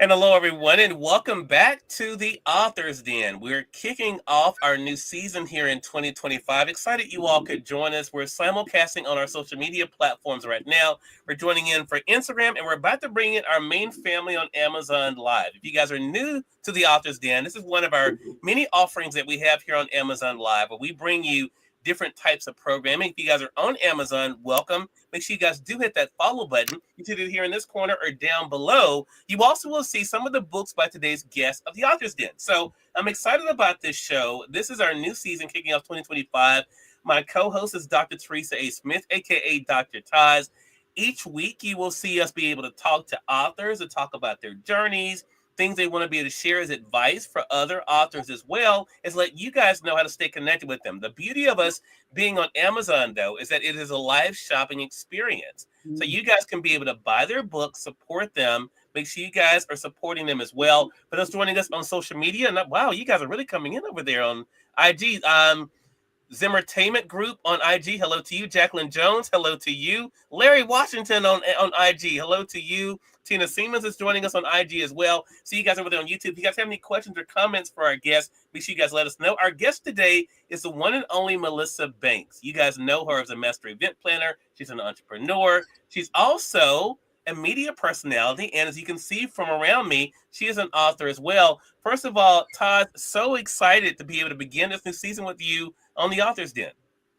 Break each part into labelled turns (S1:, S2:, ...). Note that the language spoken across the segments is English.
S1: And hello, everyone, and welcome back to the Author's Den. We're kicking off our new season here in 2025. Excited you all could join us. We're simulcasting on our social media platforms right now. We're joining in for Instagram, and we're about to bring in our main family on Amazon Live. If you guys are new to the Author's Den, this is one of our many offerings that we have here on Amazon Live, where we bring you different types of programming. If you guys are on Amazon, welcome. Make sure you guys do hit that follow button. You can do it here in this corner or down below. You also will see some of the books by today's guest of the Author's Den. So I'm excited about this show. This is our new season kicking off 2025. My co-host is Dr. Teresa A. Smith, aka Dr. TAS. Each week you will see us be able to talk to authors and talk about their journeys, things they want to be able to share as advice for other authors as well as let you guys know how to stay connected with them. The beauty of us being on Amazon, though, is that it is a live shopping experience. So you guys can be able to buy their books, support them. Make sure you guys are supporting them as well. For those joining us on social media, and wow, you guys are really coming in over there on IG. Zimmertainment Group on IG. Hello to you. Jacqueline Jones. Hello to you. Larry Washington on IG. Hello to you. Tina Siemens is joining us on IG as well. See you guys over there on YouTube. If you guys have any questions or comments for our guests, make sure you guys let us know. Our guest today is the one and only Melissa Banks. You guys know her as a master event planner. She's an entrepreneur. She's also a media personality. And as you can see from around me, she is an author as well. First of all, Todd, so excited to be able to begin this new season with you on the Author's Den.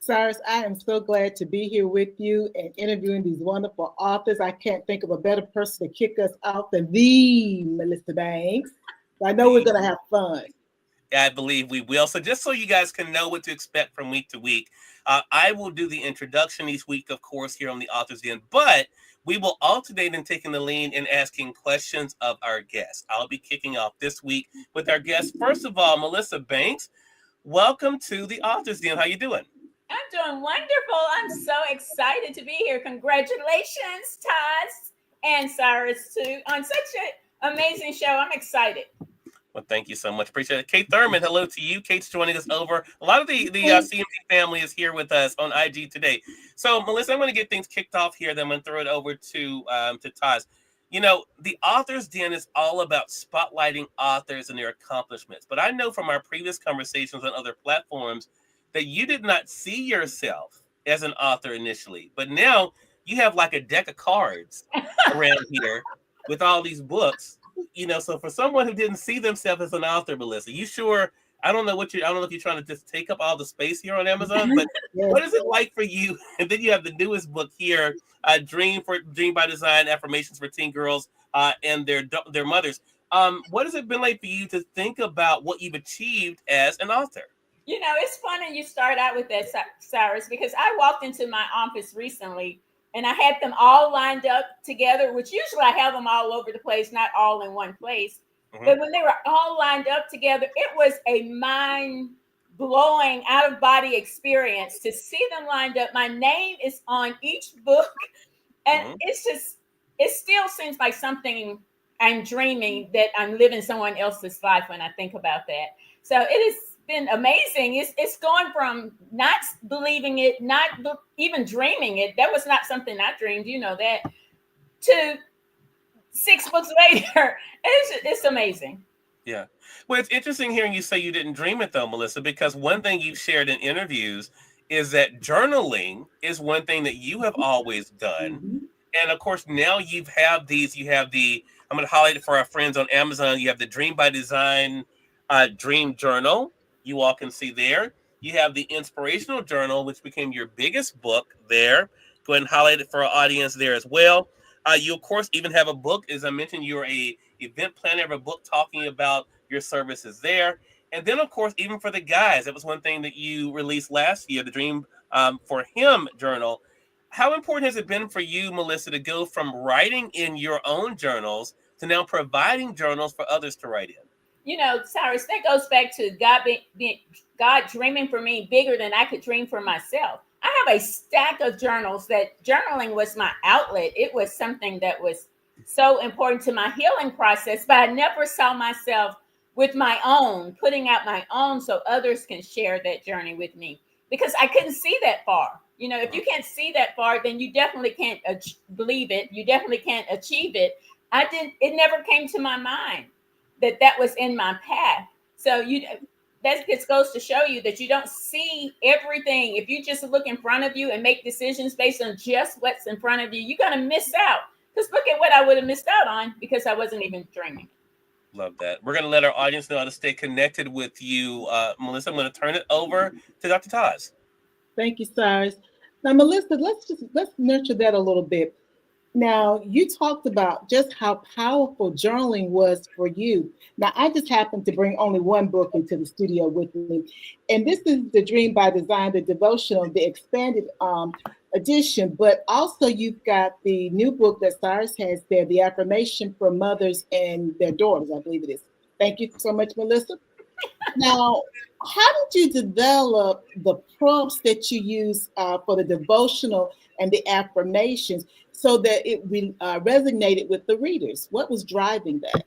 S2: Cyrus, I am so glad to be here with you and interviewing these wonderful authors. I can't think of a better person to kick us off than the Melissa Banks. I know we're going to have fun.
S1: I believe we will. So just so you guys can know what to expect from week to week, I will do the introduction each week, of course, here on the Author's Den, but we will alternate in taking the lead and asking questions of our guests. I'll be kicking off this week with our guests. First of all, Melissa Banks, welcome to the Author's Den. How you doing?
S3: I'm doing wonderful. I'm so excited to be here. Congratulations, Taz and Cyrus, too, on such an amazing show. I'm excited.
S1: Well, thank you so much. Appreciate it. Kate Thurman, hello to you. Kate's joining us over. A lot of the CMD family is here with us on IG today. So, Melissa, I'm going to get things kicked off here. Then I'm going to throw it over to Taz. You know, the Author's Den is all about spotlighting authors and their accomplishments. But I know from our previous conversations on other platforms that you did not see yourself as an author initially. But now you have like a deck of cards around here with all these books. You know, so for someone who didn't see themselves as an author, Melissa, you sure? I don't know if you're trying to just take up all the space here on Amazon, but what is it like for you? And then you have the newest book here, Dream by Design: Affirmations for Teen Girls and their mothers. What has it been like for you to think about what you've achieved as an author?
S3: You know, it's funny you start out with that, Cyrus, because I walked into my office recently and I had them all lined up together, which usually I have them all over the place, not all in one place. Mm-hmm. But when they were all lined up together, it was a mind-blowing, out-of-body experience to see them lined up. My name is on each book. And it still seems like something I'm dreaming, that I'm living someone else's life when I think about that. So it has been amazing. It's going from not believing it, not even dreaming it. That was not something I dreamed, you know that, to 6 books later. It's amazing.
S1: Yeah. Well, it's interesting hearing you say you didn't dream it, though, Melissa, because one thing you've shared in interviews is that journaling is one thing that you have always done. Mm-hmm. And of course, now you have the, I'm going to highlight it for our friends on Amazon. You have the Dream by Design Dream Journal. You all can see there. You have the Inspirational Journal, which became your biggest book there. Go ahead and highlight it for our audience there as well. You, of course, even have a book. As I mentioned, you're a event planner of a book talking about your services there. And then, of course, even for the guys, that was one thing that you released last year, the Dream for Him Journal. How important has it been for you, Melissa, to go from writing in your own journals to now providing journals for others to write in?
S3: You know, Cyrus, that goes back to God dreaming for me bigger than I could dream for myself. I have a stack of journals that journaling was my outlet. It was something that was so important to my healing process, but I never saw myself with my own, putting out my own so others can share that journey with me, because I couldn't see that far. You know, if you can't see that far, then you definitely can't believe it. You definitely can't achieve it. it never came to my mind that was in my path. So that just goes to show you that you don't see everything. If you just look in front of you and make decisions based on just what's in front of you, you're going to miss out. Because look at what I would have missed out on because I wasn't even dreaming.
S1: Love that. We're going to let our audience know how to stay connected with you. Melissa, I'm going to turn it over to Dr. TAS.
S2: Thank you, Cyrus. Now, Melissa, let's nurture that a little bit. Now, you talked about just how powerful journaling was for you. Now, I just happened to bring only one book into the studio with me, and this is The Dream by Design, the devotional, the expanded edition. But also, you've got the new book that Cyrus has there, The Affirmation for Mothers and Their Daughters, I believe it is. Thank you so much, Melissa. Now, how did you develop the prompts that you use for the devotional and the affirmations so that it resonated with the readers? What was driving that?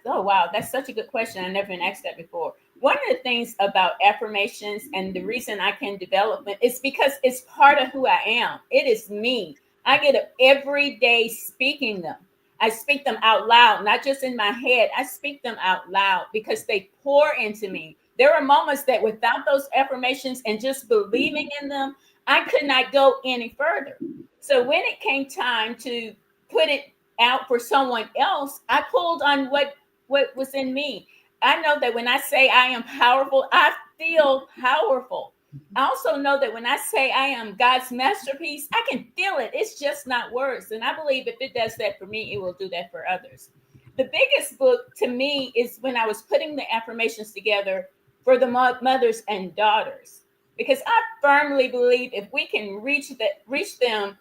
S3: Oh, wow. That's such a good question. I've never been asked that before. One of the things about affirmations and the reason I can develop it is because it's part of who I am. It is me. I get up every day speaking them. I speak them out loud, not just in my head. I speak them out loud because they pour into me. There are moments that without those affirmations and just believing in them, I could not go any further. So when it came time to put it out for someone else, I pulled on what was in me. I know that when I say I am powerful, I feel powerful. I also know that when I say I am God's masterpiece, I can feel it. It's just not words. And I believe if it does that for me, it will do that for others. The biggest book to me is when I was putting the affirmations together for the mothers and daughters, because I firmly believe if we can reach them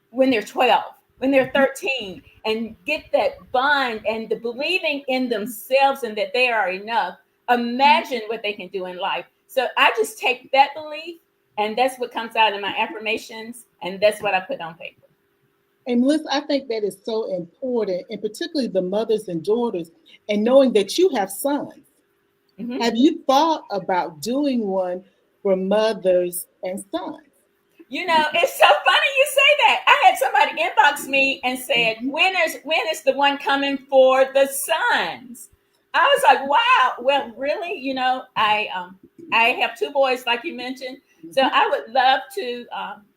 S3: when they're 12, when they're 13, and get that bond and the believing in themselves and that they are enough, imagine what they can do in life. So I just take that belief, and that's what comes out in my affirmations, and that's what I put on paper.
S2: And Melissa, I think that is so important, and particularly the mothers and daughters, and knowing that you have sons. Mm-hmm. Have you thought about doing one for mothers and sons?
S3: You know, it's so funny you say that. I had somebody inbox me and said, when is the one coming for the sons? I was like, wow. Well, really, you know, I have two boys, like you mentioned. So I would love to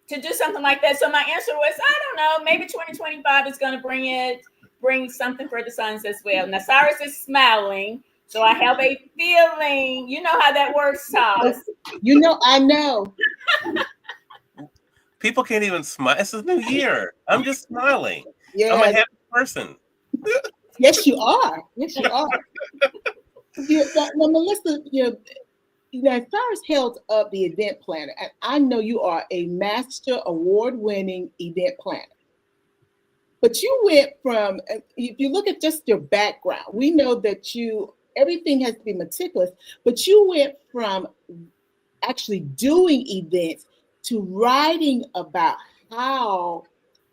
S3: do something like that. So my answer was, I don't know, maybe 2025 is going to bring something for the sons as well. Now, Cyrus is smiling. So I have a feeling, you know how that works, Cyrus.
S2: You know, I know.
S1: People can't even smile. It's a new year. I'm just smiling.
S2: Yeah.
S1: I'm a happy person.
S2: Yes, you are. Yes, you are. Now, Melissa, Cyrus held up the event planner, and I know you are a master award-winning event planner. But you went from, if you look at just your background, we know that everything has to be meticulous, but you went from actually doing events to writing about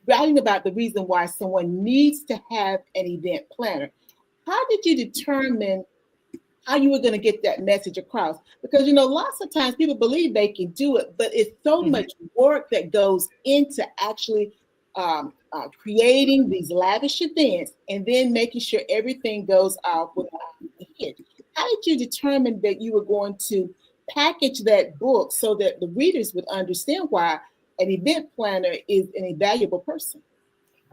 S2: the reason why someone needs to have an event planner. How did you determine how you were going to get that message across? Because, lots of times people believe they can do it, but it's so much work that goes into actually creating these lavish events and then making sure everything goes out without a hit. How did you determine that you were going to package that book so that the readers would understand why an event planner is an invaluable person?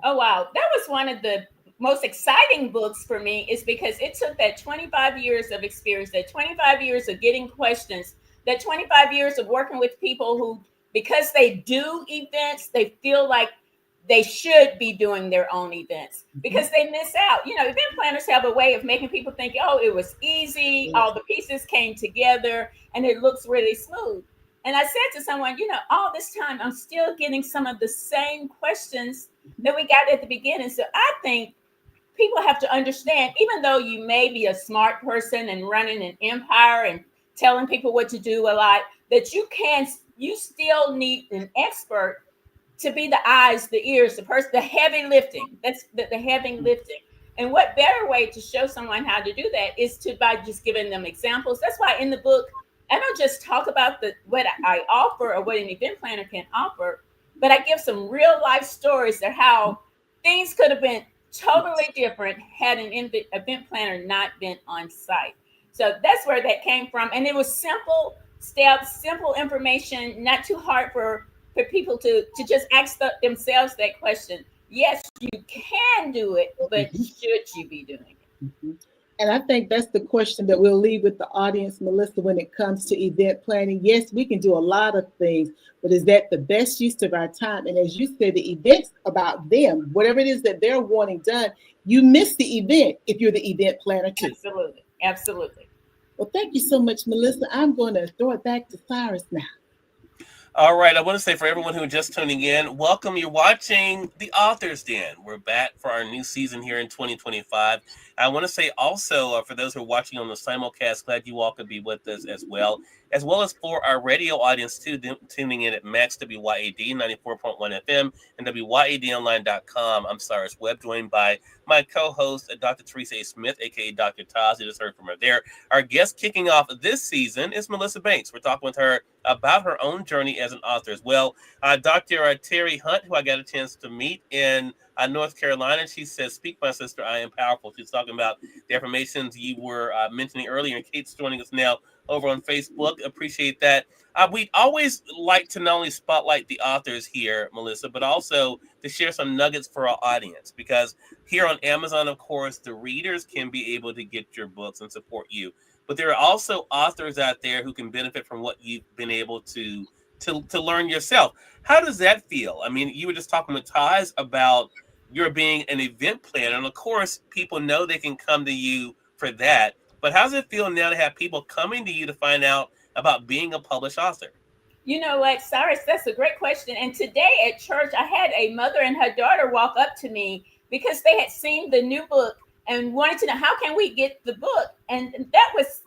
S3: Oh, wow. That was one of the most exciting books for me, is because it took that 25 years of experience, that 25 years of getting questions, that 25 years of working with people who, because they do events, they feel like they should be doing their own events because they miss out. Event planners have a way of making people think, oh, it was easy. All the pieces came together and it looks really smooth. And I said to someone, all this time, I'm still getting some of the same questions that we got at the beginning. So I think people have to understand, even though you may be a smart person and running an empire and telling people what to do a lot, that you still need an expert to be the eyes, the ears, the person, the heavy lifting. That's the heavy lifting. And what better way to show someone how to do that is by just giving them examples. That's why in the book, I don't just talk about what I offer or what an event planner can offer, but I give some real life stories of how things could have been totally different had an event planner not been on site. So that's where that came from. And it was simple steps, simple information, not too hard for people to just ask themselves that question. Yes, you can do it, but should you be doing it?
S2: Mm-hmm. And I think that's the question that we'll leave with the audience, Melissa, when it comes to event planning. Yes, we can do a lot of things, but is that the best use of our time? And as you said, the event's about them. Whatever it is that they're wanting done, you miss the event if you're the event planner too.
S3: Absolutely. Absolutely.
S2: Well, thank you so much, Melissa. I'm going to throw it back to Cyrus now.
S1: All right, I want to say for everyone who is just tuning in, welcome. You're watching The Author's Den. We're back for our new season here in 2025. I want to say also, for those who are watching on the simulcast, glad you all could be with us as well as for our radio audience too, tuning in at Max WYAD 94.1 FM and WYADonline.com. I'm Cyrus Webb, joined by my co-host, Dr. Teresa A. Smith, aka Dr. TAS. You just heard from her there. Our guest kicking off this season is Melissa Banks. We're talking with her about her own journey as an author as well. Dr. Terry Hunt, who I got a chance to meet in North Carolina, she says, "Speak, my sister, I am powerful." She's talking about the affirmations you were mentioning earlier, and Kate's joining us now over on Facebook. Appreciate that. We always like to not only spotlight the authors here, Melissa, but also to share some nuggets for our audience, because here on Amazon, of course, the readers can be able to get your books and support you. But there are also authors out there who can benefit from what you've been able to learn yourself. How does that feel? I mean, you were just talking with Taz about your being an event planner, and of course, people know they can come to you for that. But how does it feel now to have people coming to you to find out about being a published author?
S3: You know what, Cyrus, that's a great question. And today at church, I had a mother and her daughter walk up to me because they had seen the new book and wanted to know, how can we get the book? And that was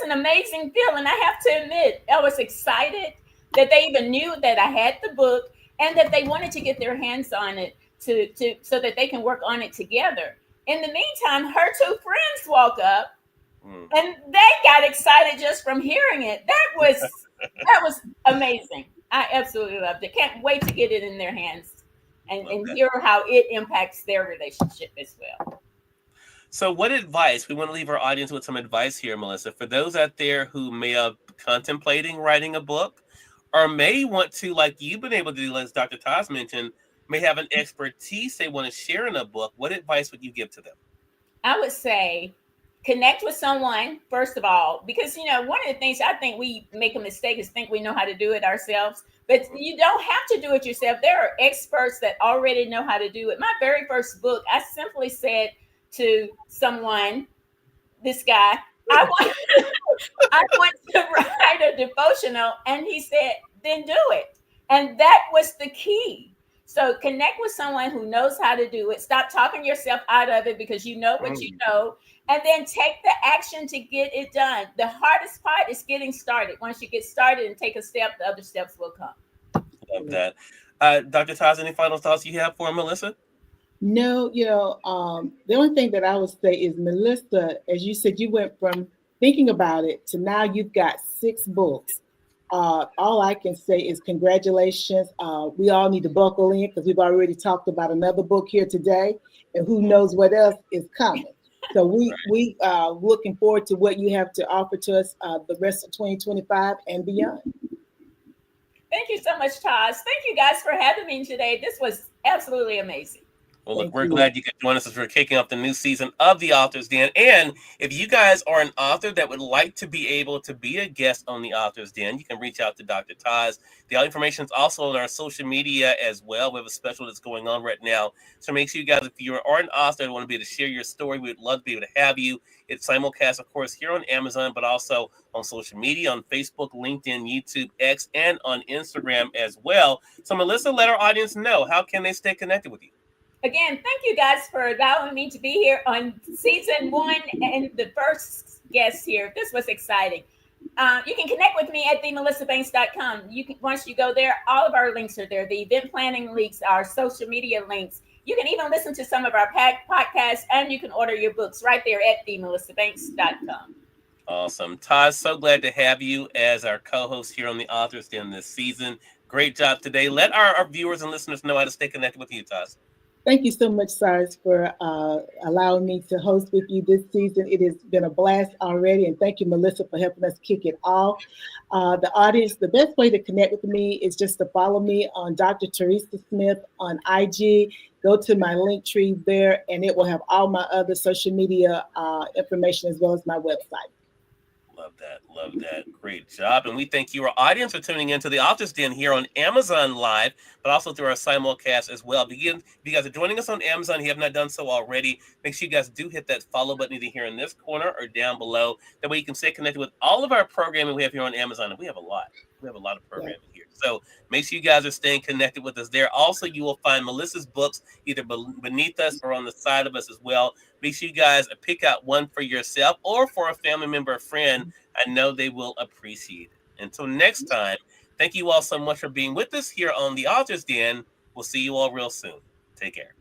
S3: an amazing feeling. I have to admit, I was excited that they even knew that I had the book and that they wanted to get their hands on it to so that they can work on it together. In the meantime, her two friends walk up and they got excited just from hearing it. That was amazing. I absolutely loved it. Can't wait to get it in their hands and hear how it impacts their relationship as well.
S1: So what advice, we want to leave our audience with some advice here, Melissa, for those out there who may have contemplating writing a book or may want to, like you've been able to do, as Dr. Taz mentioned, may have an expertise they want to share in a book. What advice would you give to them?
S3: I would say connect with someone, first of all, because, you know, one of the things I think we make a mistake is think we know how to do it ourselves, but you don't have to do it yourself. There are experts that already know how to do it. My very first book, I simply said to someone, this guy, I want to write a devotional. And he said, then do it. And that was the key. So connect with someone who knows how to do it. Stop talking yourself out of it because you know what you know. And then take the action to get it done. The hardest part is getting started. Once you get started and take a step, the other steps will come.
S1: Love that. Dr. Taz, any final thoughts you have for Melissa?
S2: No, the only thing that I would say is, Melissa, as you said, you went from thinking about it to now you've got 6 books. All I can say is congratulations. We all need to buckle in because we've already talked about another book here today, and who knows what else is coming. So we looking forward to what you have to offer to us the rest of 2025 and beyond.
S3: Thank you so much, Taz. Thank you guys for having me today. This was absolutely amazing.
S1: Well, look, we're glad you could join us as we're kicking off the new season of The Author's Den. And if you guys are an author that would like to be able to be a guest on The Author's Den, you can reach out to Dr. Taz. The information is also on our social media as well. We have a special that's going on right now. So make sure you guys, if you are an author and want to be able to share your story, we'd love to be able to have you. It's simulcast, of course, here on Amazon, but also on social media, on Facebook, LinkedIn, YouTube, X, and on Instagram as well. So Melissa, let our audience know, how can they stay connected with you?
S3: Again, thank you guys for allowing me to be here on season 1 and the first guest here. This was exciting. You can connect with me at themelissabanks.com. Once you go there, all of our links are there. The event planning links, our social media links. You can even listen to some of our podcasts, and you can order your books right there at themelissabanks.com.
S1: Awesome. Taz, so glad to have you as our co-host here on The Author's Den this season. Great job today. Let our viewers and listeners know how to stay connected with you, Taz.
S2: Thank you so much, Cyrus, for allowing me to host with you this season. It has been a blast already, and thank you, Melissa, for helping us kick it off. The audience, the best way to connect with me is just to follow me on Dr. Teresa Smith on IG. Go to my link tree there, and it will have all my other social media information as well as my website.
S1: Love that. Love that. Great job. And we thank you, our audience, for tuning into the Authors Den here on Amazon Live, but also through our simulcast as well. If you guys are joining us on Amazon, you have not done so already, make sure you guys do hit that follow button either here in this corner or down below. That way you can stay connected with all of our programming we have here on Amazon. And we have a lot. We have a lot of programming here. So make sure you guys are staying connected with us there. Also, you will find Melissa's books either beneath us or on the side of us as well. Make sure you guys pick out one for yourself or for a family member or friend. I know they will appreciate it. Until next time, thank you all so much for being with us here on the Authors Den. We'll see you all real soon. Take care.